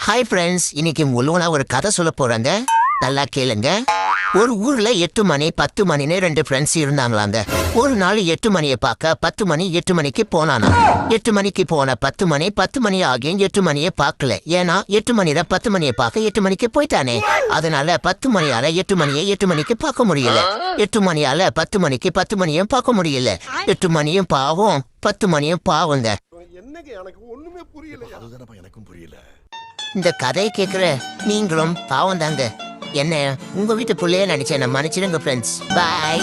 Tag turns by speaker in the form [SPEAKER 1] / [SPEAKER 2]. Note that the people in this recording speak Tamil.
[SPEAKER 1] ஹாய் ஃப்ரெண்ட்ஸ், இன்னைக்கு உங்களுக்கு நான் ஒரு கதை சொல்ல போறேங்க. நல்லா கேளுங்க. ஒரு ஊர்ல 8 மணி 10 மணின்னு 2 ஃப்ரெண்ட்ஸ் இருந்தாங்களாங்க. ஒரு நாள் 8 மணியை பார்க்க 10 மணி 8 மணிக்கு போனானா. 8 மணிக்கு போன 10 மணி 10 மணி ஆகியும் 8 மணியை பார்க்கல. ஏன்னா 8 மணியில 10 மணியை பார்க்க 8 மணிக்கு போயிட்டானே. அதனால 10 மணியால 8 மணியை 8 மணிக்கு பார்க்க முடியல. 8 மணியால 10 மணிக்கு 10 மணியும் பார்க்க முடியல. 8 மணியும் பாவம், 10 மணியும் பாவங்க.
[SPEAKER 2] என்னங்க எனக்கு ஒண்ணுமே புரியல. அதுதானப்பா எனக்கும் புரியல.
[SPEAKER 1] இந்த கதையை கேட்குற நீங்களும் பாவம் தாங்க. என்ன உங்க வீட்டு பிள்ளைய நினைச்சேன். மன்னிச்சிடுங்க ஃப்ரெண்ட்ஸ். பாய்.